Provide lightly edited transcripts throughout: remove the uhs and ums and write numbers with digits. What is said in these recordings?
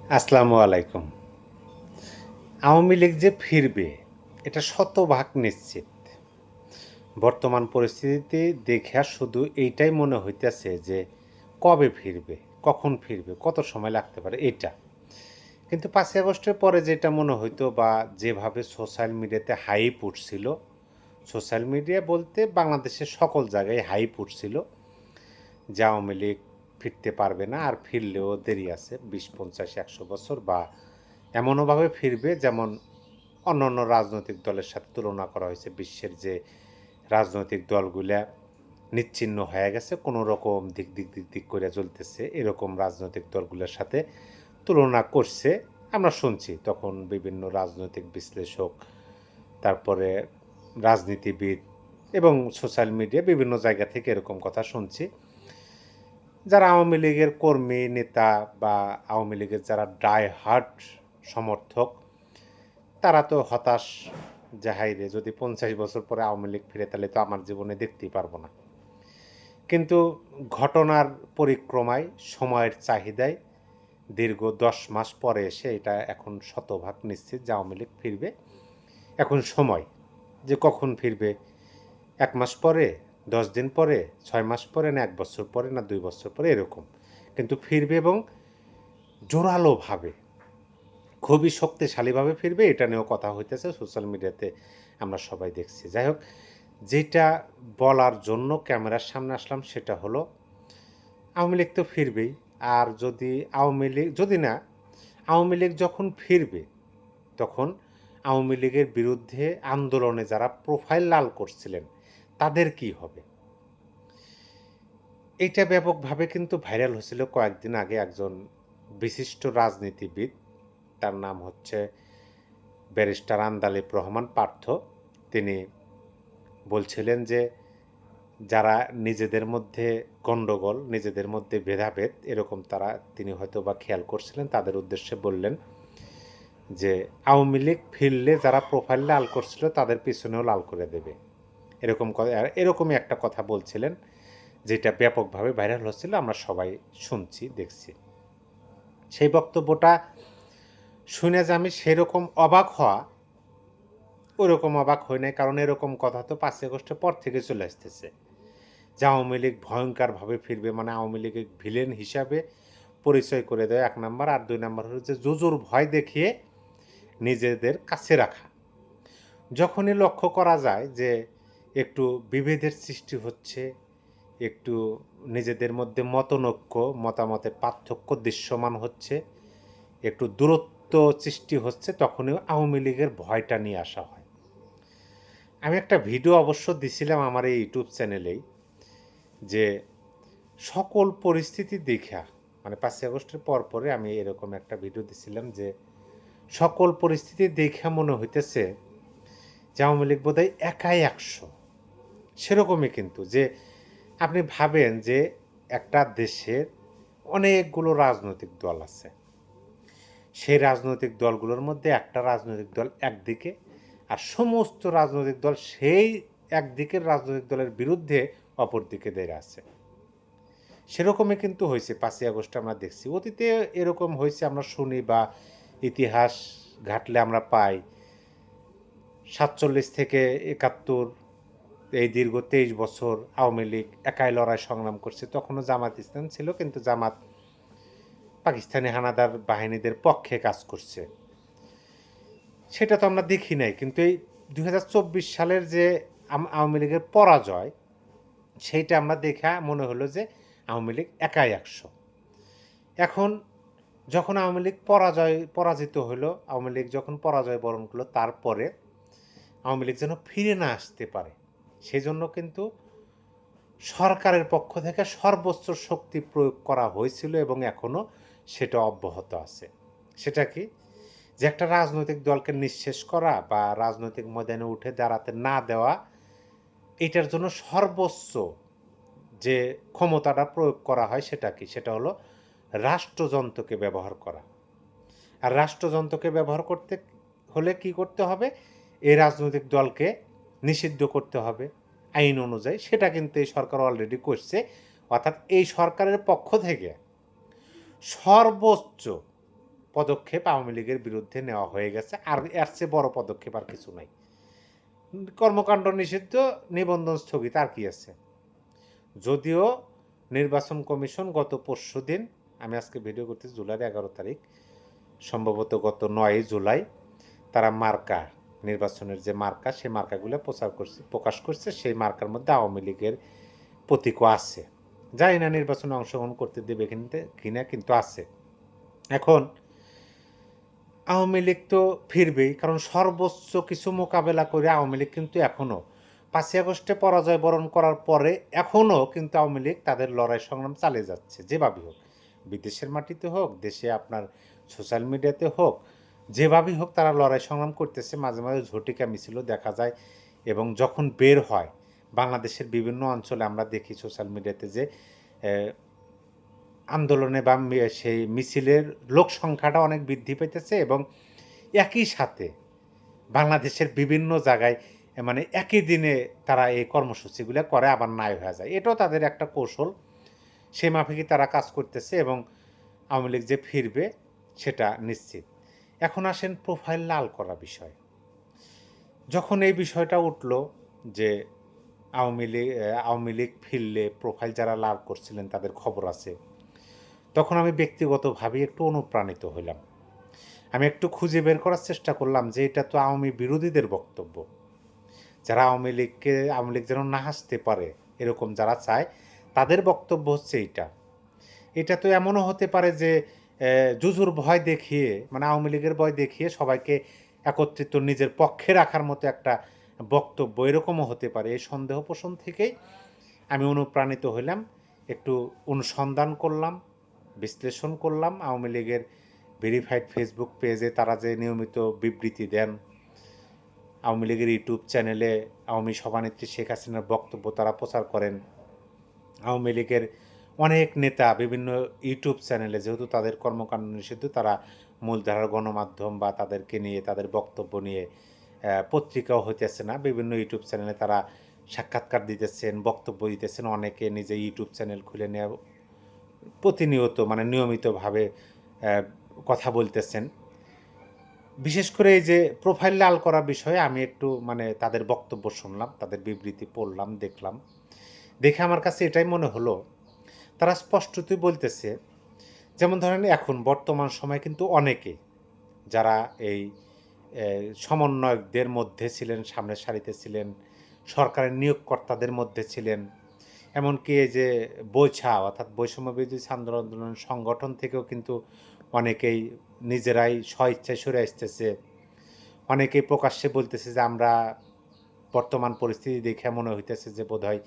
আসসালামু আলাইকুম। আওয়ামী লীগ যে ফিরবে এটা শতভাগ নিশ্চিত। বর্তমান পরিস্থিতিতে দেইখা শুধু এইটাই মনে হইতেছে যে কবে ফিরবে, কখন ফিরবে, কত সময় লাগতে পারে এইটা। কিন্তু ৫ই আগস্টের পরে যেটা মনে হইতো বা যেভাবে সোশ্যাল মিডিয়াতে হাইপ উঠছিল, সোশ্যাল মিডিয়া বলতে বাংলাদেশের সকল জায়গায় হাইপ উঠছিল যে আওয়ামী লীগ ফিরতে পারবে না, আর ফিরলেও দেরি আছে ২০, ৫০, ১০০ বছর, বা এমনওভাবে ফিরবে যেমন অন্যান্য রাজনৈতিক দলের সাথে তুলনা করা হয়েছে। বিশ্বের যে রাজনৈতিক দলগুলা নিচ্ছিন্ন হয়ে গেছে, কোনো রকম দিক দিক দিক দিক করে চলতেছে, এরকম রাজনৈতিক দলগুলোর সাথে তুলনা করছে। আমরা শুনছি তখন বিভিন্ন রাজনৈতিক বিশ্লেষক, তারপরে রাজনীতিবিদ এবং সোশ্যাল মিডিয়া বিভিন্ন জায়গা থেকে এরকম কথা শুনছি। যারা আওয়ামী লীগের কর্মী নেতা বা আওয়ামী লীগের যারা ডাই হার্ড সমর্থক, তারা তো হতাশ যে হাইরে যদি ৫০ বছর পরে আওয়ামী লীগ ফিরে তাহলে তো আমার জীবনে দেখতেই পারবো না। কিন্তু ঘটনার পরিক্রমায়, সময়ের চাহিদায় দীর্ঘ ১০ মাস পরে এসে এটা এখন শতভাগ নিশ্চিত যে আওয়ামী লীগ ফিরবে। এখন সময় যে কখন ফিরবে, ১ মাস পরে, ১০ দিন পরে, ৬ মাস পরে, না ১ বছর পরে, না ২ বছর পরে, এরকম। কিন্তু ফিরবে এবং জোরালোভাবে, খুবই শক্তিশালীভাবে ফিরবে, এটা নিয়েও কথা হইতেছে সোশ্যাল মিডিয়াতে, আমরা সবাই দেখছি। যাই হোক, যেটা বলার জন্য ক্যামেরার সামনে আসলাম সেটা হলো আওয়ামী লীগ তো ফিরবেই। আর যদি আওয়ামী লীগ যদি না আওয়ামী লীগ যখন ফিরবে তখন আওয়ামী লীগের বিরুদ্ধে আন্দোলনে যারা প্রোফাইল লাল করছিলেন তাদের কি হবে? এইটা ব্যাপকভাবে কিন্তু ভাইরাল হয়েছিল কয়েকদিন আগে। একজন বিশিষ্ট রাজনীতিবিদ, তার নাম হচ্ছে ব্যারিস্টার আন্দালিব রহমান পার্থ, তিনি বলছিলেন যে যারা নিজেদের মধ্যে গণ্ডগোল, নিজেদের মধ্যে ভেদাভেদ এরকম তিনি হয়তো বা খেয়াল করছিলেন, তাদের উদ্দেশ্যে বললেন যে আওয়ামী লীগ ফিরলে যারা প্রোফাইল লাল করছিল তাদের পিছনেও লাল করে দেবে। এরকমই একটা কথা বলছিলেন, যেটা ব্যাপকভাবে ভাইরাল হচ্ছিল, আমরা সবাই শুনছি, দেখছি। সেই বক্তব্যটা শুনে যে আমি সেরকম অবাক হওয়া, ওরকম অবাক হই নাই, কারণ এরকম কথা তো ৫ই আগস্টের পর থেকে চলে আসতেছে যে আওয়ামী লীগ ভয়ঙ্করভাবে ফিরবে, মানে আওয়ামী লীগের ভিলেন হিসাবে পরিচয় করে দেয় ১ নাম্বার, আর ২ নাম্বার হচ্ছে জুজুর ভয় দেখিয়ে নিজেদের কাছে রাখা। যখনই লক্ষ্য করা যায় যে একটু বিভেদের সৃষ্টি হচ্ছে, একটু নিজেদের মধ্যে মতনৈক্য, মতামতের পার্থক্য দৃশ্যমান হচ্ছে, একটু দূরত্ব সৃষ্টি হচ্ছে, তখনই আওয়ামী লীগের ভয়টা নিয়ে আসা হয়। আমি একটা ভিডিও অবশ্য দিছিলাম আমার এই ইউটিউব চ্যানেলেই, যে সকল পরিস্থিতি দেখা, মানে ৫ই আগস্টের পরে আমি এরকম একটা ভিডিও দিছিলাম যে সকল পরিস্থিতি দেখা মনে হইতেছে যে আওয়ামী লীগ বোধহয় একাই ১০০। সেরকমই কিন্তু, যে আপনি ভাবেন যে একটা দেশের অনেকগুলো রাজনৈতিক দল আছে, সেই রাজনৈতিক দলগুলোর মধ্যে একটা রাজনৈতিক দল একদিকে, আর সমস্ত রাজনৈতিক দল সেই একদিকের রাজনৈতিক দলের বিরুদ্ধে অপর দিকে দাঁড়িয়ে আছে। সেরকমই কিন্তু হয়েছে ৫ই আগস্টে, আমরা দেখছি। অতীতে এরকম হয়েছে, আমরা শুনি বা ইতিহাস ঘাটলে আমরা পাই ৪৭ থেকে ৭১, এই দীর্ঘ ২৩ বছর আওয়ামী লীগ একাই লড়াই সংগ্রাম করছে। তখনও জামাত ইসলাম ছিল, কিন্তু জামাত পাকিস্তানি হানাদার বাহিনীদের পক্ষে কাজ করছে। সেটা তো আমরা দেখি নাই, কিন্তু এই ২০২৪ সালের যে আওয়ামী লীগের পরাজয়, সেইটা আমরা দেখা মনে হলো যে আওয়ামী লীগ একাই ১০০। এখন যখন আওয়ামী লীগ পরাজিত হলো, আওয়ামী লীগ যখন পরাজয় বরণ করলো, তারপরে আওয়ামী লীগ যেন ফিরে না আসতে পারে, সেজন্য কিন্তু সরকারের পক্ষ থেকে সর্বোচ্চ শক্তি প্রয়োগ করা হয়েছিল এবং এখনও সেটা অব্যাহত আছে। সেটা কি? যে একটা রাজনৈতিক দলকে নিঃশেষ করা বা রাজনৈতিক ময়দানে উঠে দাঁড়াতে না দেওয়া, এটার জন্য সর্বোচ্চ যে ক্ষমতাটা প্রয়োগ করা হয় সেটা কি? সেটা হলো রাষ্ট্রযন্ত্রকে ব্যবহার করা। আর রাষ্ট্রযন্ত্রকে ব্যবহার করতে হলে কি করতে হবে? এই রাজনৈতিক দলকে নিষিদ্ধ করতে হবে আইন অনুযায়ী। সেটা কিন্তু এই সরকার অলরেডি করছে। অর্থাৎ এই সরকারের পক্ষ থেকে সর্বোচ্চ পদক্ষেপ আওয়ামী লীগের বিরুদ্ধে নেওয়া হয়ে গেছে, আর এর চেয়ে বড় পদক্ষেপ আর কিছু নাই। কর্মকাণ্ড নিষিদ্ধ, নিবন্ধন স্থগিত, আর কি আছে? যদিও নির্বাচন কমিশন গত পরশুদিন, আমি আজকে ভিডিও করতেছি জুলাইয়ের 11 তারিখ, সম্ভবত গত 9 জুলাই তারা মার্কা, নির্বাচনের যে মার্কা, সেই মার্কাগুলো প্রকাশ করছে। সেই মার্কার মধ্যে আওয়ামী লীগের প্রতীকও আছে। জানি না নির্বাচনে অংশগ্রহণ করতে দেবে কিনা, কিন্তু আছে। এখন আওয়ামী লীগ তো ফিরবেই, কারণ সর্বোচ্চ কিছু মোকাবেলা করে আওয়ামী লীগ কিন্তু এখনও 5ই আগস্টে পরাজয় বরণ করার পরে এখনও কিন্তু আওয়ামী লীগ তাদের লড়াই সংগ্রাম চালিয়ে যাচ্ছে, যেভাবেই হোক, বিদেশের মাটিতে হোক, দেশে আপনার সোশ্যাল মিডিয়াতে হোক, যেভাবেই হোক তারা লড়াই সংগ্রাম করতেছে। মাঝে মাঝে ঝটিকা মিছিলও দেখা যায়, এবং যখন বের হয় বাংলাদেশের বিভিন্ন অঞ্চলে আমরা দেখি সোশ্যাল মিডিয়াতে যে আন্দোলনে বা সেই মিছিলের লোক সংখ্যাটা অনেক বৃদ্ধি পেতেছে, এবং একই সাথে বাংলাদেশের বিভিন্ন জায়গায় মানে একই দিনে তারা এই কর্মসূচিগুলো করে আবার নাই হয়ে যায়। এটাও তাদের একটা কৌশল, সেই মাফিকই তারা কাজ করতেছে, এবং আওয়ামী লীগ যে ফিরবে সেটা নিশ্চিত। এখন আসেন প্রোফাইল লাল করা বিষয়। যখন এই বিষয়টা উঠল যে আওয়ামী লীগ ফিরলে প্রোফাইল যারা লাল করছিলেন তাদের খবর আছে, তখন আমি ব্যক্তিগতভাবে একটু অনুপ্রাণিত হইলাম। আমি একটু খুঁজে বের করার চেষ্টা করলাম যে এটা তো আওয়ামী বিরোধীদের বক্তব্য, যারা আওয়ামী লীগ যেন না হাসতে পারে এরকম যারা চায়, তাদের বক্তব্য হচ্ছে এটা তো এমনও হতে পারে যে জুজুর ভয় দেখিয়ে, মানে আওয়ামী লীগের ভয় দেখিয়ে সবাইকে একত্রিত নিজের পক্ষে রাখার মতো একটা বক্তব্য, এরকমও হতে পারে। এই সন্দেহ পোষণ থেকেই আমি অনুপ্রাণিত হইলাম, একটু অনুসন্ধান করলাম, বিশ্লেষণ করলাম। আওয়ামী লীগের ভেরিফাইড ফেসবুক পেজে তারা যে নিয়মিত বিবৃতি দেন, আওয়ামী লীগের ইউটিউব চ্যানেলে আওয়ামী সভানেত্রী শেখ হাসিনার বক্তব্য তারা প্রচার করেন, আওয়ামী লীগের অনেক নেতা বিভিন্ন ইউটিউব চ্যানেলে, যেহেতু তাদের কর্মকাণ্ড নিষিদ্ধ, তারা মূলধারার গণমাধ্যম বা তাদেরকে নিয়ে, তাদের বক্তব্য নিয়ে পত্রিকাও হইতেছে না, বিভিন্ন ইউটিউব চ্যানেলে তারা সাক্ষাৎকার দিতেছেন, বক্তব্য দিতেছেন। অনেকে নিজে ইউটিউব চ্যানেল খুলে নিয়ে প্রতিনিয়ত মানে নিয়মিতভাবে কথা বলতেছেন। বিশেষ করে এই যে প্রোফাইল লাল করা বিষয়ে আমি একটু মানে তাদের বক্তব্য শুনলাম, তাদের বিবৃতি পড়লাম, দেখলাম। দেখে আমার কাছে এটাই মনে হলো, তারা স্পষ্টতই বলতেছে, যেমন ধরেন এখন বর্তমান সময় কিন্তু অনেকে যারা এই সমন্বয়কদের মধ্যে ছিলেন, সামনের সারিতে ছিলেন, সরকারের নিয়োগকর্তাদের মধ্যে ছিলেন, এমনকি এই যে বৈছা অর্থাৎ বৈষম্য বিরোধী ছাত্র আন্দোলন সংগঠন থেকেও কিন্তু অনেকেই নিজেরাই স্বইচ্ছায় সরে আসতেছে। অনেকেই প্রকাশ্যে বলতেছে যে আমরা বর্তমান পরিস্থিতি দেখে মনে হইতেছে যে বোধহয়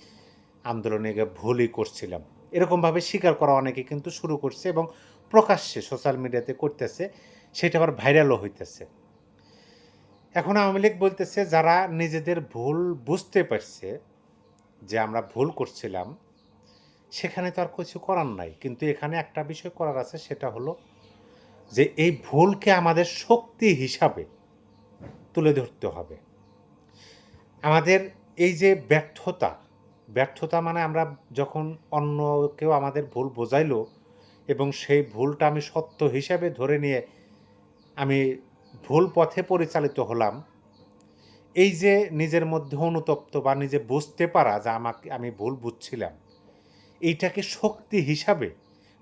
আন্দোলনে ভুলই করছিলাম, এরকমভাবে স্বীকার করা অনেকে কিন্তু শুরু করছে, এবং প্রকাশ্যে সোশ্যাল মিডিয়াতে করতেছে, সেটা আবার ভাইরালও হইতেছে। এখন আওয়ামী লীগ বলতেছে যারা নিজেদের ভুল বুঝতে পারছে যে আমরা ভুল করছিলাম, সেখানে তো আর কিছু করার নাই, কিন্তু এখানে একটা বিষয় করার আছে, সেটা হলো যে এই ভুলকে আমাদের শক্তি হিসাবে তুলে ধরতে হবে। আমাদের এই যে ব্যর্থতা মানে আমরা যখন অন্য কেউ আমাদের ভুল বোঝাইলো এবং সেই ভুলটা আমি সত্য হিসাবে ধরে নিয়ে আমি ভুল পথে পরিচালিত হলাম, এই যে নিজের মধ্যে অনুতপ্ত বা নিজে বুঝতে পারা যে আমি ভুল বুঝছিলাম, এইটাকে শক্তি হিসাবে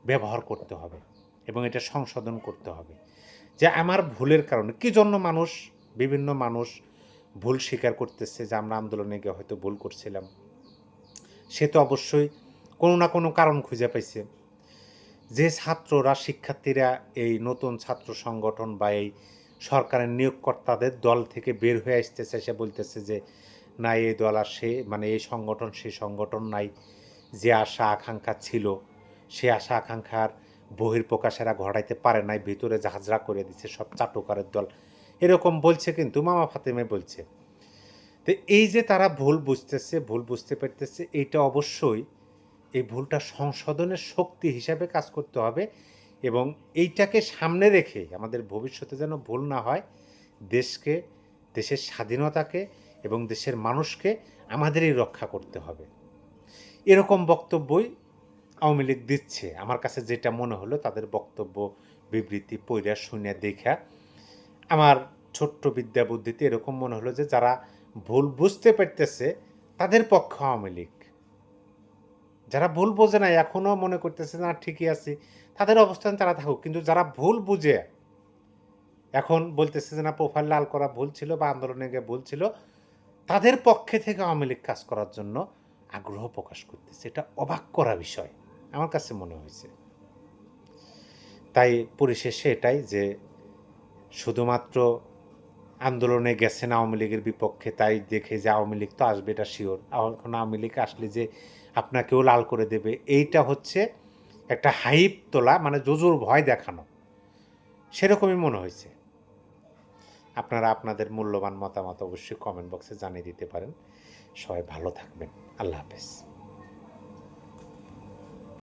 ব্যবহার করতে হবে এবং এটা সংশোধন করতে হবে যে আমার ভুলের কারণে কী জন্য বিভিন্ন মানুষ ভুল স্বীকার করতেছে যে আমরা আন্দোলনে গিয়ে হয়তো ভুল করছিলাম। সে তো অবশ্যই কোনো না কোনো কারণ খুঁজে পাইছে। যে ছাত্ররা, শিক্ষার্থীরা এই নতুন ছাত্র সংগঠন বা এই সরকারের নিয়োগকর্তাদের দল থেকে বের হয়ে আসতেছে, সে বলতেছে যে না, এই দল আর মানে এই সংগঠন সেই সংগঠন নাই, যে আশা আকাঙ্ক্ষা ছিল সে আশা আকাঙ্ক্ষার বহিঃপ্রকাশেরা ঘটাইতে পারে নাই, ভিতরে ঝাঁঝরা করে দিচ্ছে সব চাটুকারের দল, এরকম বলছে কিন্তু মামা ফাতেমে বলছে। তো এই যে তারা ভুল বুঝতে পারতেছে, এইটা অবশ্যই এই ভুলটা সংশোধনের শক্তি হিসাবে কাজ করতে হবে, এবং এইটাকে সামনে রেখে আমাদের ভবিষ্যতে যেন ভুল না হয়, দেশকে, দেশের স্বাধীনতাকে এবং দেশের মানুষকে আমাদেরই রক্ষা করতে হবে। এরকম বক্তব্যই আওয়ামী লীগ দিচ্ছে, আমার কাছে যেটা মনে হলো তাদের বক্তব্য বিবৃতি পইড়া শুনে দেখা আমার ছোট্ট বিদ্যা বুদ্ধিতে এরকম মনে হলো যে যারা ভুল বুঝতে পারতেছে তাদের পক্ষে আওয়ামী লীগ, যারা ভুল বোঝে না এখনো মনে করতেছে না ঠিকই আছে তাদের অবস্থান তারা থাকুক, কিন্তু যারা ভুল বুঝে এখন বলতেছে যে না প্রোফাইল লাল করা ভুল ছিল বা আন্দোলনে গিয়ে ভুল ছিল, তাদের পক্ষে থেকে আওয়ামী লীগ কাজ করার জন্য আগ্রহ প্রকাশ করতেছে। এটা অবাক করা বিষয় আমার কাছে মনে হয়েছে। তাই পরিশেষে এটাই যে শুধুমাত্র আন্দোলনে গেছেন আওয়ামী লীগের বিপক্ষে তাই দেখে যে আওয়ামী লীগ তো আসবে এটা শিওর, এখন আওয়ামী লীগ আসলে যে আপনাকেও লাল করে দেবে এইটা হচ্ছে একটা হাইপ তোলা, মানে জোজোর ভয় দেখানো, সেরকমই মনে হয়েছে। আপনারা আপনাদের মূল্যবান মতামত অবশ্যই কমেন্ট বক্সে জানিয়ে দিতে পারেন। সবাই ভালো থাকবেন। আল্লাহ হাফেজ।